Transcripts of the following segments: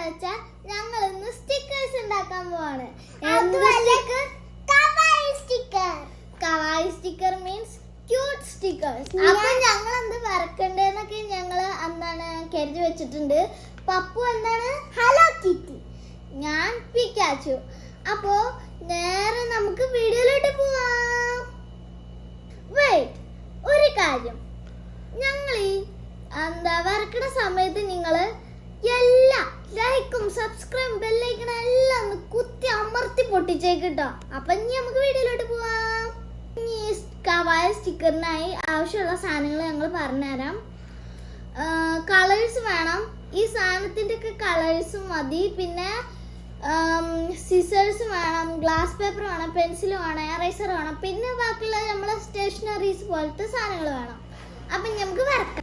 വെച്ചാൽ ഞങ്ങൾ ഇന്ന് സ്റ്റിക്കേഴ്സ് ഉണ്ടാക്കാൻ പോവാണ്. കവായി സ്റ്റിക്കർ മീൻസ് ക്യൂട്ട് സ്റ്റിക്കേഴ്സ്. അപ്പൊ ഞങ്ങൾ എന്ത് വരക്കണ്ടെന്നൊക്കെ ഞങ്ങള് എന്താണ് കരുതി വെച്ചിട്ടുണ്ട്. പപ്പു എന്താണ് ഹലോ കിറ്റി, ഞാൻ പിക്കാച്ചു. അപ്പോ നേരെ നമുക്ക് വീഡിയോയിലോട്ട് പോവാം. വെയിറ്റ്, ഒരു കാര്യം, ഞങ്ങൾ ഈ വരക്കണ സമയത്ത് നിങ്ങള് എല്ലാം ലൈക്കും സബ്സ്ക്രൈബും ബെല്ലൈക്കണം എല്ലാം ഒന്ന് കുത്തി അമർത്തി പൊട്ടിച്ചേക്കിട്ടോ. അപ്പൊ ഇനി നമുക്ക് വീഡിയോയിലോട്ട് പോവാം. ഈ കവായ സ്റ്റിക്കറിനായി ആവശ്യമുള്ള സാധനങ്ങൾ ഞങ്ങൾ പറഞ്ഞുതരാം. കളേഴ്സ് വേണം, ഈ സാധനത്തിൻ്റെ ഒക്കെ കളേഴ്സും മതി. പിന്നെ സിസേഴ്സ് വേണം, ഗ്ലാസ് പേപ്പർ വേണം, പെൻസിൽ വേണം, എറേസർ വേണം, പിന്നെ ബാക്കിയുള്ള നമ്മളെ സ്റ്റേഷനറീസ് പോലത്തെ സാധനങ്ങൾ വേണം. അപ്പം നമുക്ക് വരക്കാം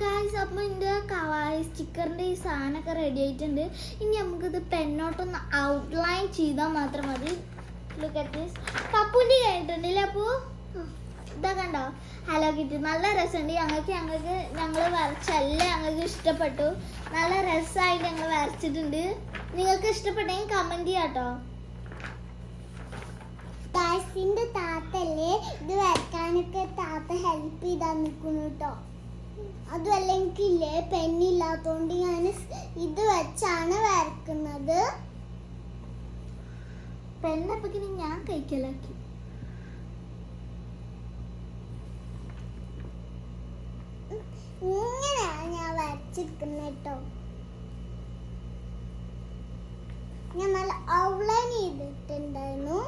ഗായ്സ്. അപ്പം എൻ്റെ കവായി സ്റ്റിക്കറിൻ്റെ ഈ സാധനമൊക്കെ റെഡി ആയിട്ടുണ്ട്. ഇനി നമുക്കിത് പെന്നോട്ടൊന്ന് ഔട്ട്ലൈൻ ചെയ്താൽ മാത്രം മതി. Look at this. പപ്പുൻ്റെ കഴിഞ്ഞിട്ടുണ്ടല്ലേ? അപ്പോൾ ഇതാ കണ്ടോ, ഹലോ കിറ്റി നല്ല രസമുണ്ട്. ഞങ്ങൾ വരച്ചെല്ലാം ഞങ്ങൾക്ക് ഇഷ്ടപ്പെട്ടു. നല്ല രസമായിട്ട് ഞങ്ങൾ വരച്ചിട്ടുണ്ട്. നിങ്ങൾക്ക് ഇഷ്ടപ്പെട്ടെങ്കിൽ കമൻറ്റ് ചെയ്യാം കേട്ടോ. ഗായ്സിന്റെ താത്തല്ലേ ഇത് വരക്കാനൊക്കെ താത്ത ഹെൽപ്പ് ചെയ്താൽ നിൽക്കുന്നു കേട്ടോ. അതുമല്ല എനിക്കില്ലേ പെന്നില്ലാത്തോണ്ട് ഞാൻ ഇത് വെച്ചാണ് വരക്കുന്നത്. പെണ്ണപ്പക്കിന് ഞാൻ കൈക്കലാക്കി. ഇങ്ങനെയാണ് ഞാൻ വരച്ചിരിക്കുന്നത് കേട്ടോ. ഞാൻ നല്ല ഔട്ട്ലൈൻ ചെയ്തിട്ടുണ്ടായിരുന്നു.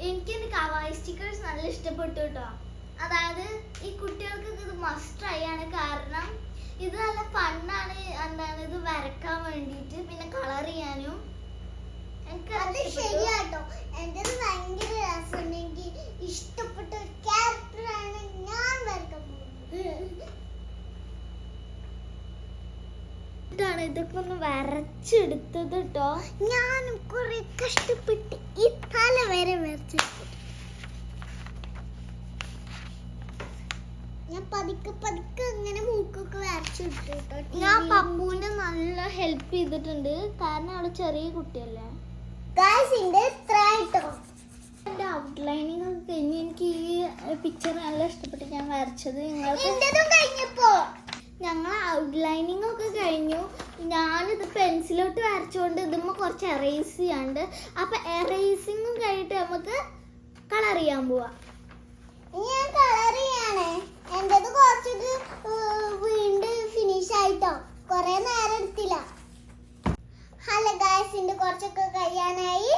എനിക്ക് എൻ്റെ കവായി സ്റ്റിക്കേഴ്സ് നല്ല ഇഷ്ടപ്പെട്ടു കേട്ടോ. അതായത് ഈ കുട്ടികൾക്ക് ഇത് മസ്റ്റ് ട്രൈ ആണ്. കാരണം ഇത് നല്ല ഫണ്ണാണ്. ഇത് വരക്കാൻ വേണ്ടിയിട്ട് പിന്നെ കളർ ചെയ്യാനും അത് ശരിയാട്ടോ. എൻ്റെ ഭയങ്കര രസമുണ്ട്. എനിക്ക് ഇഷ്ടപ്പെട്ട ഒരു ക്യാരക്ടറാണ് ഞാൻ വരക്കാൻ പോകുന്നത്. ഇതൊക്കെ ഒന്ന് വരച്ചെടുത്തത് കേട്ടോ. ഞാനും കുറെ കഷ്ടപ്പെട്ട് ഈ തല വരെ വരച്ചെടുത്തു. ഞാൻ പതുക്കെ ഇങ്ങനെ മൂക്കൊക്കെ വരച്ചെടുത്തു കേട്ടോ. ഞാൻ പപ്പുവിനെ നല്ല ഹെൽപ്പ് ചെയ്തിട്ടുണ്ട്. കാരണം അവള് ചെറിയ കുട്ടിയല്ലേ. എൻ്റെ ഔട്ട്ലൈനിങ് ഒക്കെ കഴിഞ്ഞ് എനിക്ക് ഈ പിക്ചർ നല്ല ഇഷ്ടപ്പെട്ട് ഞാൻ വരച്ചത്. ഞങ്ങൾ ഔട്ട്ലൈനിങ് ഒക്കെ കഴിഞ്ഞു. ഞാനിത് പെൻസിലോട്ട് വരച്ചുകൊണ്ട് ഇതുമ്പോൾ കുറച്ച് എറേസ് ചെയ്യാണ്ട്. അപ്പം എറേസിങ്ങും കഴിഞ്ഞിട്ട് നമുക്ക് കളർ ചെയ്യാൻ പോവാം. ഞാൻ കളർ ചെയ്യാണ്. എൻ്റെത് കുറച്ചൊക്കെ വീണ്ടും ഫിനിഷ് ആയിട്ടോ. കുറേ നേരം എടുത്തില്ല. ഹലോ ഗായ്സിൻ്റെ കുറച്ചൊക്കെ കഴിയാനായി.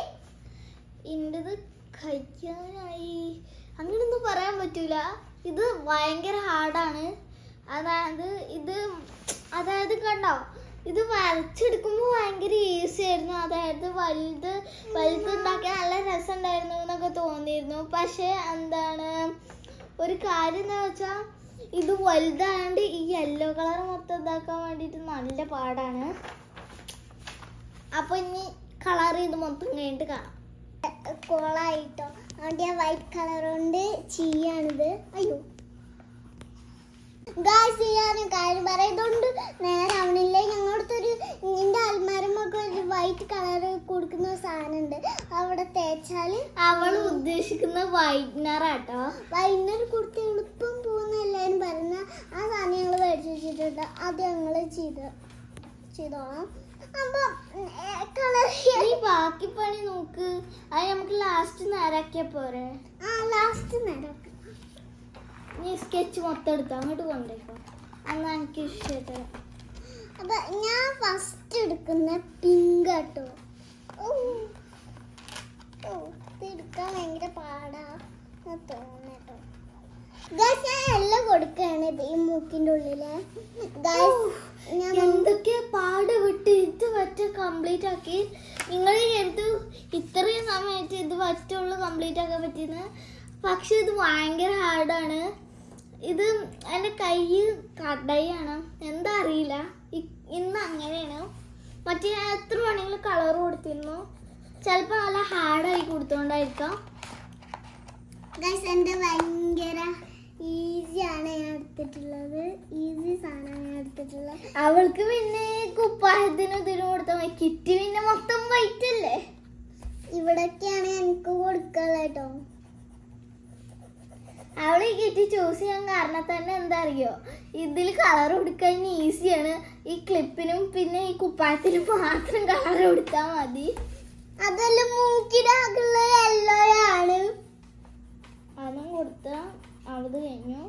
എൻ്റെത് കഴിക്കാനായി അങ്ങനൊന്നും പറയാൻ പറ്റൂല. ഇത് ഭയങ്കര ഹാർഡാണ്. അതായത് കണ്ടോ, ഇത് വരച്ചെടുക്കുമ്പോൾ ഭയങ്കര ഈസി ആയിരുന്നു. അതായത് വലുത് ഉണ്ടാക്കിയാൽ നല്ല രസമുണ്ടായിരുന്നു എന്നൊക്കെ തോന്നിയിരുന്നു. പക്ഷേ ഒരു കാര്യം എന്താ വെച്ചാൽ ഇത് വലുതായതുകൊണ്ട് ഈ യെല്ലോ കളർ മൊത്തം ഇതാക്കാൻ വേണ്ടിയിട്ട് നല്ല പാടാണ്. അപ്പോൾ ഇനി കളർ ചെയ്ത് മൊത്തം കഴിഞ്ഞിട്ട് കാണാം. കോളായിട്ടോ. അതുകൊണ്ട് ഞാൻ വൈറ്റ് കളർ കൊണ്ട് ചെയ്യാണിത്. അയ്യോ ഗായ്സ്, ചെയ്യാനും കാര്യം പറയുന്നതുകൊണ്ട് നേരെ ആവണില്ലേ. ഞങ്ങളടുത്തൊരു എൻ്റെ അൽമാരമ്മക്ക് ഒരു വൈറ്റ് കളർ കൊടുക്കുന്ന സാധനം ഉണ്ട്. അവിടെ തേച്ചാൽ അവൾ ഉദ്ദേശിക്കുന്ന വൈറ്റ്നറാട്ടോ. വൈറ്റ്നർ കൊടുത്ത് എളുപ്പം പോകുന്ന എല്ലാവരും പറയുന്ന ആ സാധനം ഞങ്ങൾ മേടിച്ച് വെച്ചിട്ടുണ്ട്. അത് ഞങ്ങൾ ചെയ്തോളാം. അപ്പം കളർ ബാക്കി പണി നോക്ക്. അത് നമുക്ക് ലാസ്റ്റ് നേരാക്കിയാ പോരെ. ലാസ്റ്റ് നേരാക്കാം. നീ സ്കെച്ച് മൊത്തം എടുത്തോ, അങ്ങോട്ട് കൊണ്ടേക്കോ. എന്നാൽ എനിക്ക് ഇഷ്ടം. അപ്പം ഞാൻ ഫസ്റ്റ് എടുക്കുന്ന പിങ്ക് കേട്ടോ. എടുക്കാൻ ഭയങ്കര പാടാ തോന്നട്ടോ. ഗായ്സ്, ഞാൻ എല്ലാം കൊടുക്കുകയാണ് ഈ മൂക്കിൻ്റെ ഉള്ളില്. ഗായ്സ്, എന്തൊക്കെ പാടുപെട്ട് ഇത് വറ്റ കംപ്ലീറ്റ് ആക്കി. നിങ്ങൾ ഇത്രയും സമയത്ത് ഇത് വറ്റുള്ള കംപ്ലീറ്റ് ആക്കാൻ പറ്റിയെന്ന്. പക്ഷെ ഇത് ഭയങ്കര ഹാർഡാണ്. ഇത് എൻ്റെ കൈ കടയാണ്, എന്താ അറിയില്ല. ഇന്ന് അങ്ങനെയാണ്. മറ്റേ എത്ര വേണമെങ്കിലും കളർ കൊടുത്തിരുന്നു. ചിലപ്പോൾ നല്ല ഹാർഡായി കൊടുത്തോണ്ടായിരിക്കാം. ഗൈസ് എൻ്റെ ഭയങ്കര ഈസിയാണ് ഞാൻ എടുത്തിട്ടുള്ളത്. ഈസി സാധനമാണ് ഞാൻ എടുത്തിട്ടുള്ളത്. അവൾക്ക് പിന്നെ കുപ്പായത്തിനും ഇതിനും കൊടുത്താൽ മതി. കിറ്റ് പിന്നെ മൊത്തം വൈറ്റ് അല്ലേ. ഇവിടൊക്കെയാണ് എനിക്ക് കൊടുക്കാനുള്ളത് കേട്ടോ. അവള് ഈ കിറ്റ് ചൂസ് ചെയ്യാൻ കാരണം തന്നെ എന്താ അറിയോ, ഇതിൽ കളർ കൊടുക്കാൻ ഈസിയാണ്. ഈ ക്ലിപ്പിനും പിന്നെ ഈ കുപ്പായത്തിനും മാത്രം കളർ കൊടുത്താൽ മതി. അതെല്ലാം മൂക്കിടാക്കുള്ള യെല്ലോ ആണ്. അതും കൊടുത്ത അവത് കഴിഞ്ഞു.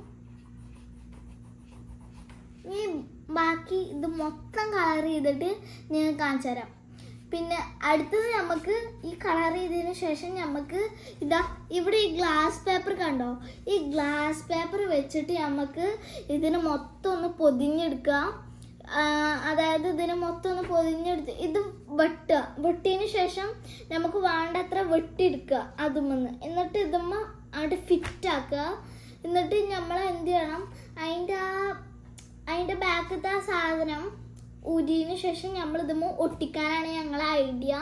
ഈ ബാക്കി ഇത് മൊത്തം കളർ ചെയ്തിട്ട് ഞാൻ കാണിച്ചു തരാം. പിന്നെ അടുത്തത് നമുക്ക് ഈ കളർ ചെയ്തതിന് ശേഷം നമുക്ക് ഇതാ ഇവിടെ ഈ ഗ്ലാസ് പേപ്പർ കണ്ടോ, ഈ ഗ്ലാസ് പേപ്പർ വെച്ചിട്ട് നമുക്ക് ഇതിന് മൊത്തം ഒന്ന് പൊതിഞ്ഞെടുക്കുക. അതായത് ഇതിന് മൊത്തം ഒന്ന് പൊതിഞ്ഞെടുത്ത് ഇത് വെട്ടിയതിന് ശേഷം നമുക്ക് വേണ്ടത്ര വെട്ടിയെടുക്കുക അതുമെന്ന്. എന്നിട്ട് ഇതുമ്മ അവിടെ ഫിറ്റ് ആക്കുക. എന്നിട്ട് നമ്മൾ എന്ത് ചെയ്യണം, അതിൻ്റെ ബാക്കത്തെ ആ സാധനം ഊരിയതിന് ശേഷം നമ്മൾ ഇതുമ്മ ഒട്ടിക്കാനാണ് ഞങ്ങളെ ഐഡിയ.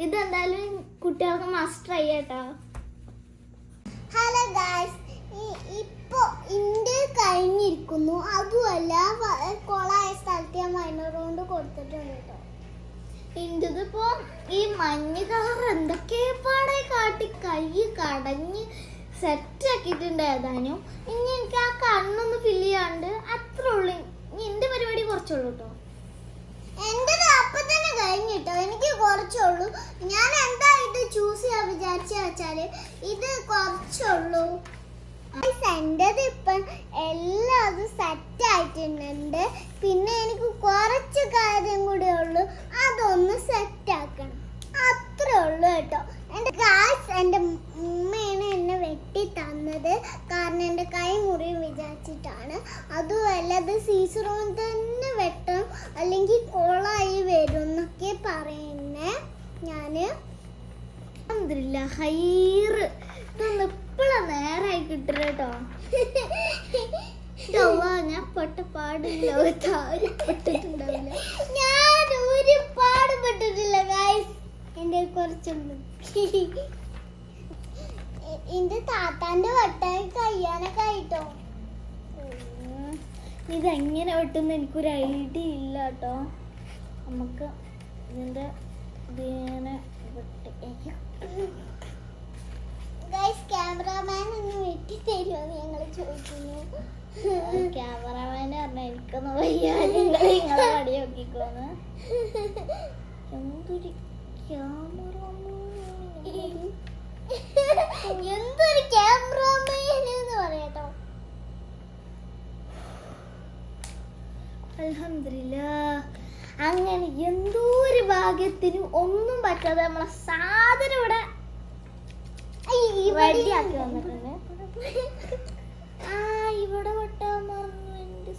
ഇതെന്തായാലും കുട്ടികൾക്ക് മസ്റ്റ് ട്രൈ ചെയ്യട്ടോ. ഹലോ ഗായ്സ്, ഇപ്പൊ ഇന്റെ കഴിഞ്ഞിരിക്കുന്നു. അതുമല്ല കൊളായ സ്ഥലത്ത് ഞാൻ മൈനർ കൊണ്ട് കൊടുത്തിട്ടുണ്ട് കേട്ടോ. ഇതിപ്പോ ഈ മഞ്ഞ കളർ എന്തൊക്കെ പാടെ കാട്ടി കൈ കടഞ്ഞ് സെറ്റ് ആക്കിയിട്ടുണ്ട്. ഏതാനും ഇനി എനിക്ക് ആ കണ്ണൊന്ന് ഫില്ല് ചെയ്യാണ്ട് അത്ര ഉള്ളു. ഇനി എന്റെ പരിപാടി കുറച്ചുള്ളൂ കേട്ടോ. എന്റെ അപ്പൊ തന്നെ കഴിഞ്ഞിട്ടോ, എനിക്ക് കുറച്ചുള്ളൂ. ഞാൻ എന്താ ഇത് ചൂസ് ചെയ്യാൻ വിചാരിച്ച വെച്ചാല് ഇത് കുറച്ചുള്ളൂ. എന്റേത് ഇപ്പം എല്ലാം സെറ്റ് ആയിട്ടുണ്ട്. പിന്നെ എനിക്ക് കുറച്ച് കാര്യം കൂടെ ഉള്ളു, അതൊന്ന് സെറ്റ് ആക്കണം. അത്രേ ഉള്ളു കേട്ടോ. എൻ്റെ ഗായ്സ്, എൻ്റെ ഉമ്മയാണ് എന്നെ വെട്ടി തന്നത്. കാരണം എൻ്റെ കൈ മുറിയും വിചാരിച്ചിട്ടാണ്. അതുമല്ല അത് സീസറോൺ തന്നെ വെട്ടണം, അല്ലെങ്കിൽ കൊളായി വരും എന്നൊക്കെ പറയുന്നേ. ഞാന് ഹൈറ് ഇതൊന്ന് ഇപ്പഴാ നേരായി കിട്ടുക കേട്ടോ. ഞാൻ പെട്ട പാടില്ല, പെട്ടിട്ടുണ്ടാവില്ല. ഞാൻ ഒരു പാടുപെട്ടിട്ടില്ല ഗായ്സ്. എൻ്റെ കുറച്ചുണ്ട്. എന്റെ താത്താന്റെ വട്ടായി കഴിയാനൊക്കെ ആയിട്ടോ. ഇതെങ്ങനെ വെട്ടുന്ന എനിക്കൊരു ഐഡിയ ഇല്ല കേട്ടോ. നമുക്ക് ഇതിന്റെ ഇങ്ങനെ ഗൈസ്, ക്യാമറാമാൻ ഒന്ന് വെട്ടി തരുമോ ഞങ്ങൾ ചോദിക്കുന്നു. ക്യാമറമാന് പറഞ്ഞ എനിക്കൊന്നും വയ്യ, നിങ്ങളെ വടി നോക്കിക്കോന്ന്. എന്തൊരു എന്തൊരു ക്യാമറാമാൻ എന്ന് പറയാട്ടോ. അൽഹംദുലില്ലാഹ്. അങ്ങനെ എന്തോ ഒരു ഭാഗ്യത്തിന് ഒന്നും പറ്റാതെ നമ്മളെ സാധനം ഇവിടെ റെഡിയാക്കി വന്നിട്ടുണ്ട്. ആ ഇവിടെ വെട്ടാൻ മറന്നു എന്റെ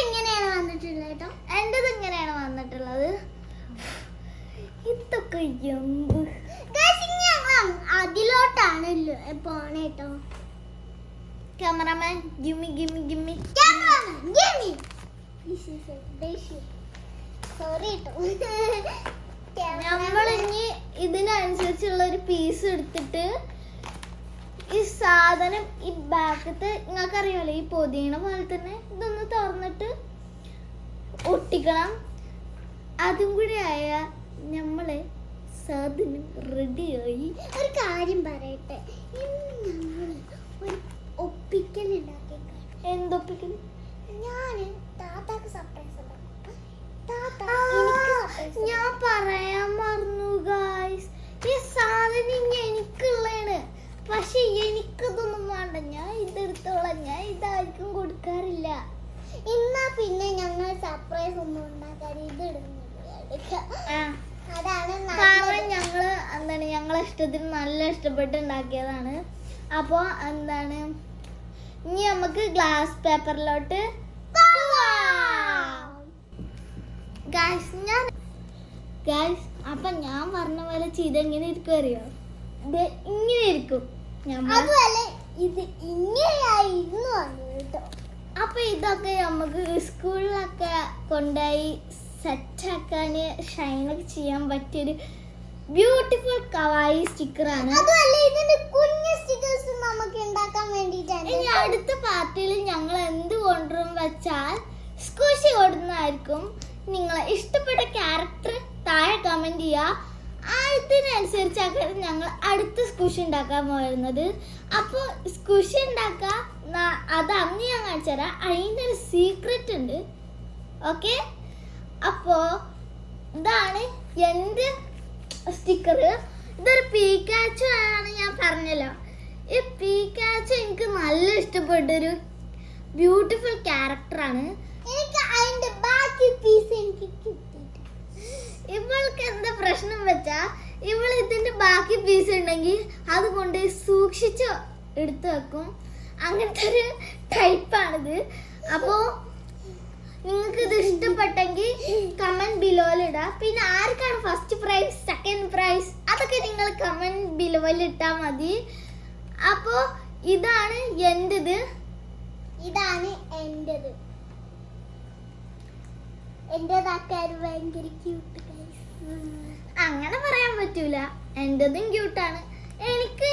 എങ്ങനെയാണ് വന്നിട്ടുള്ളത് കേട്ടോ. എന്റേത് ഇങ്ങനെയാണ് വന്നിട്ടുള്ളത്. ഇതൊക്കെ എന്ത് അതിലോട്ടാണല്ലോ പോണേട്ടോ. ക്യാമറമാൻ ഗിമ്മി ഗിമ്മി ഗിമ്മി സോറി കേട്ടോ. നമ്മളിനി ഇതിനനുസരിച്ചുള്ള ഒരു പീസ് എടുത്തിട്ട് ഈ സാധനം ഈ ബാക്കത്ത് നിങ്ങൾക്കറിയാലോ ഈ പൊതിയണ പോലെ തന്നെ ഇതൊന്ന് തുറന്നിട്ട് ഒട്ടിക്കണം. അതും കൂടി ആയ നമ്മളെ സാധനം റെഡിയായി. ഒരു കാര്യം പറയട്ടെ, നമ്മള് ഒരു ഒപ്പിക്കൽ ഉണ്ടാക്കി. എന്തൊപ്പിക്കൽ? ഞാന് താത്താക്ക് സർപ്രൈസ് ഉണ്ടാക്കും. ഞാൻ പറയാൻ മറന്നു ഗായ്സ്, ഈ സാധനം ഇനി എനിക്കുള്ളതാണ്. പക്ഷെ എനിക്കതൊന്നും വേണ്ട, ഞാൻ ഇതെടുത്തോളാം. ഞാൻ ഇതാർക്കും കൊടുക്കാറില്ല. എന്നാ പിന്നെ ഞങ്ങൾ സർപ്രൈസ് ഒന്നും ഉണ്ടാക്കാൻ ഇത് അതാണ് കാരണം ഞങ്ങള് എന്താണ് ഞങ്ങളെ ഇഷ്ടത്തിന് നല്ല ഇഷ്ടപ്പെട്ട് ഉണ്ടാക്കിയതാണ്. അപ്പൊ എന്താണ് ഇനി നമുക്ക് ഗ്ലാസ് പേപ്പറിലോട്ട് ഗായ്സ്. അപ്പൊ ഞാൻ പറഞ്ഞ പോലെ ചെയ്ത് എങ്ങനെ ഇരിക്കും അറിയോ? ഇത് ഇങ്ങനെ ഇരിക്കും. അതുപോലെ ഇത് ഇങ്ങനെയായിരുന്നു കേട്ടോ. അപ്പൊ ഇതൊക്കെ നമുക്ക് സ്കൂളിലൊക്കെ കൊണ്ടുപോയി സെറ്റാക്കാൻ ഷൈനൊക്കെ ചെയ്യാൻ പറ്റിയൊരു ബ്യൂട്ടിഫുൾ കവായി സ്റ്റിക്കർ ആണ്. അതുമല്ല ഇതിന്റെ കുഞ്ഞു സ്റ്റിക്കേഴ്സ് നമുക്ക് ഉണ്ടാക്കാൻ വേണ്ടിയിട്ടാണ്. ഇനി അടുത്ത പാർട്ടിയിൽ ഞങ്ങൾ എന്ത് കൊണ്ടുവരും വെച്ചാൽ സ്ക്വിഷി കൊടുക്കുന്നതായിരിക്കും. നിങ്ങളെ ഇഷ്ടപ്പെട്ട ക്യാരക്ടർ താഴെ കമന്റ് ചെയ്യുക. ഇതിനനുസരിച്ചാണ് ഞങ്ങൾ അടുത്ത സ്ക്വിഷി ഉണ്ടാക്കാൻ പോകുന്നത്. അപ്പോൾ സ്ക്വിഷി ഉണ്ടാക്കുക അത് അന്ന് ഞാൻ കാണിച്ചു തരാം. അതിനൊരു സീക്രട്ട് ഉണ്ട്. ഓക്കെ, അപ്പോൾ ഇതാണ് എൻ്റെ സ്റ്റിക്കർ. ഇതൊരു പീക്കാച്ചു ആണ്, ഞാൻ പറഞ്ഞല്ലോ. ഈ പീക്കാച്ചു എനിക്ക് നല്ല ഇഷ്ടപ്പെട്ടൊരു ബ്യൂട്ടിഫുൾ ക്യാരക്ടറാണ്. എനിക്ക് അതിന്റെ ബാക്കി പീസ് എനിക്ക് കിട്ടിയിട്ടുണ്ട്. ഇവൾക്ക് എന്താ പ്രശ്നം വെച്ചാ ഇവൾ ഇതിന്റെ ബാക്കി പീസ് ഉണ്ടെങ്കിൽ അത് കൊണ്ട് സൂക്ഷിച്ച് എടുത്തു വെക്കും. അങ്ങനത്തെ ഒരു ടൈപ്പാണിത്. അപ്പോൾ നിങ്ങൾക്ക് ഇത് ഇഷ്ടപ്പെട്ടെങ്കിൽ കമന്റ് ബിലോയിൽ ഇടാം. പിന്നെ ആർക്കാണ് ഫസ്റ്റ് പ്രൈസ്, സെക്കൻഡ് പ്രൈസ്, അതൊക്കെ നിങ്ങൾ കമന്റ് ബിലോയിൽ ഇട്ടാൽ മതി. അപ്പോൾ ഇതാണ് എൻ്റെത്. ഇതാണ് എന്റേത്. എന്റേതാക്കാൻ ഭയങ്കര ക്യൂട്ട്. അങ്ങനെ പറയാൻ പറ്റൂല, എൻ്റെതും ക്യൂട്ടാണ്. എനിക്ക്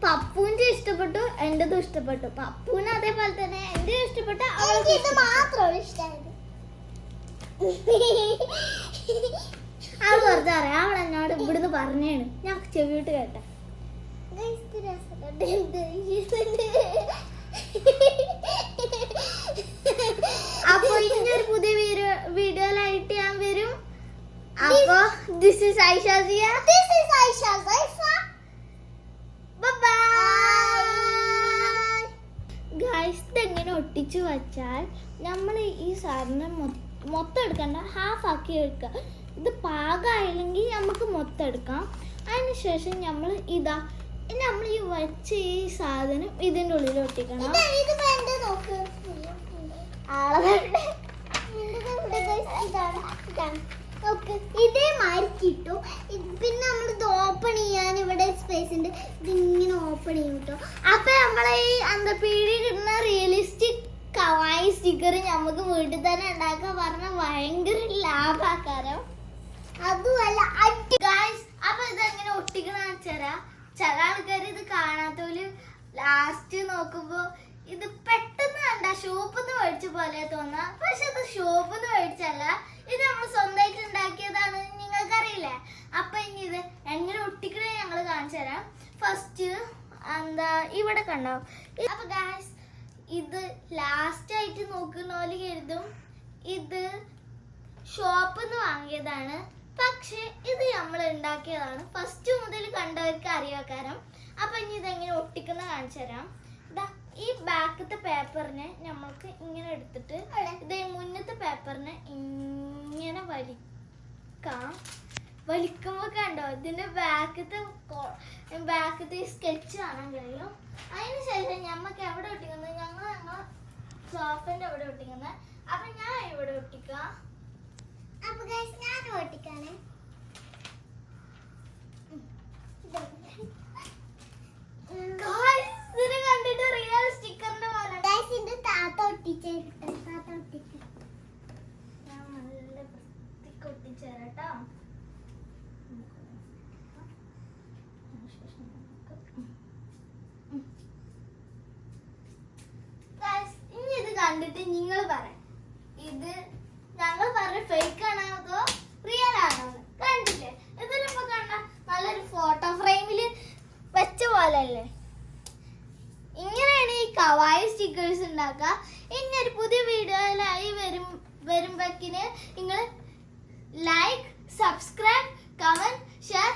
പപ്പൂന്റെ ഇഷ്ടപ്പെട്ടു, എൻ്റെതും ഇഷ്ടപ്പെട്ടു. പപ്പൂന് അതേപോലെ തന്നെ എൻ്റെ ഇഷ്ടപ്പെട്ടു. എനിക്ക് ഇത് മാത്രം ഇഷ്ടമായത്. അത് വെറുതെ അറിയാം, അവൾ എന്നോട് ഇവിടുന്ന് പറഞ്ഞാണ്, ഞാൻ ചെവിട്ട് കേട്ടെ. അപ്പൊ ഇന്നൊരു പുതിയ വീഡിയോയിലായിട്ട് ഞാൻ വരും. അപ്പൊ this is Aisha Siya. This is Aisha Zaifa. Bye guys. ഇതെങ്ങനെ ഒട്ടിച്ചു വച്ചാൽ നമ്മൾ ഈ സാധനം മൊത്തം എടുക്കണ്ട, ഹാഫ് ആക്കി എടുക്കുക. ഇത് പാകമായില്ലെങ്കിൽ നമുക്ക് മൊത്തം എടുക്കാം. അതിനുശേഷം നമ്മൾ ഇതാ നമ്മൾ ഈ വച്ച ഈ സാധനം ഇതിൻ്റെ ഉള്ളിൽ ഒട്ടിക്കണം. ഇത് വേണ്ട നോക്ക്. ഇതേ മാറി കിട്ടും. പിന്നെ നമ്മൾ ഇത് ഓപ്പൺ ചെയ്യാൻ ഇവിടെ സ്പേസ് ഉണ്ട്. ഇതിങ്ങനെ ഓപ്പൺ ചെയ്യും കേട്ടോ. അപ്പൊ നമ്മളെ ഈ അന്തപ്പീടി കിട്ടുന്ന റിയലിസ്റ്റിക് കവായി സ്റ്റിക്കർ നമുക്ക് വീട്ടിൽ തന്നെ ഉണ്ടാക്കാൻ പറഞ്ഞ ഭയങ്കര ലാഭാക്കാരം. അതുമല്ല ഗൈസ്, അപ്പൊ ഇതെങ്ങനെ ഒട്ടിക്കണ വെച്ചാ ചില ആൾക്കാർ ഇത് കാണാത്തോല് ലാസ്റ്റ് നോക്കുമ്പോ ഇത് പെട്ടെന്ന് കണ്ട ഷോപ്പിൽ നിന്ന് മേടിച്ച പോലെ തോന്നാം. പക്ഷെ ഇത് ഷോപ്പിൽ നിന്ന് മേടിച്ചല്ല, ഇത് നമ്മൾ സ്വന്തമായിട്ട് ഉണ്ടാക്കിയതാണ്. നിങ്ങൾക്കറിയില്ലേ? അപ്പൊ ഇനി ഇത് എങ്ങനെ ഒട്ടിക്കണേ ഞങ്ങൾ കാണിച്ചു തരാം. ഫസ്റ്റ് ഇവിടെ കണ്ടോ. അപ്പൊ ഗൈസ്, ഇത് ലാസ്റ്റ് ആയിട്ട് നോക്കുന്ന പോലെ കരുതും ഇത് ഷോപ്പിൽ നിന്ന് വാങ്ങിയതാണ്. പക്ഷെ ഇത് നമ്മൾ ഉണ്ടാക്കിയതാണ്. ഫസ്റ്റ് മുതൽ കണ്ടവർക്ക് അറിയാക്കാരം. അപ്പൊ ഇനി ഇതെങ്ങനെ ഒട്ടിക്കുന്ന കാണിച്ചു തരാം. ഈ ബാക്കത്തെ പേപ്പറിനെ നമ്മൾക്ക് ഇങ്ങനെ എടുത്തിട്ട് ഇത് മുന്നത്തെ പേപ്പറിനെ ഇങ്ങനെ വലിക്കാം. വലിക്കുമ്പോൾ കണ്ടോ ഇതിന്റെ ബാക്കത്തെ സ്കെച്ച് കാണാൻ കഴിയും. അതിന് ശേഷം ഞമ്മക്ക് എവിടെ ഒട്ടിക്കുന്നത്, ഞങ്ങൾ സോഫന്റെ അവിടെ ഒട്ടിക്കുന്നത്. അപ്പൊ ഞാൻ ഇവിടെ ഒട്ടിക്കാം. അപ്പൊ ഞാൻ ഓട്ടിക്കാണ്. ഇതിന് കണ്ടിട്ട് റിയൽ സ്റ്റിക്കറിന്റെ പോലെ. ഇതിന്റെ താത്ത ഒട്ടിച്ചേ കിട്ടും. താത്ത ഒട്ടിക്കും. ഞാൻ നല്ല വൃത്തിക്ക് ഒട്ടിച്ചേരാട്ടോ. ഇനി ഇത് കണ്ടിട്ട് നിങ്ങൾ പറയാം, ഇത് ഞങ്ങൾ പറഞ്ഞ ഫേക്ക് ആണോ അതോ റിയൽ ആണോ? കണ്ടില്ലേ? ഇതിലിപ്പോ കണ്ട നല്ലൊരു ഫോട്ടോ ഫ്രെയിമില് വെച്ച പോലെ അല്ലേ? ഇങ്ങനെയാണ് ഈ കവായി സ്റ്റിക്കേഴ്സ് ഉണ്ടാക്കുക. ഇനി ഒരു പുതിയ വീഡിയോയിലായി വരുമ്പോഴേക്കിന് നിങ്ങൾ ലൈക്ക്, സബ്സ്ക്രൈബ്, കമന്റ്, ഷെയർ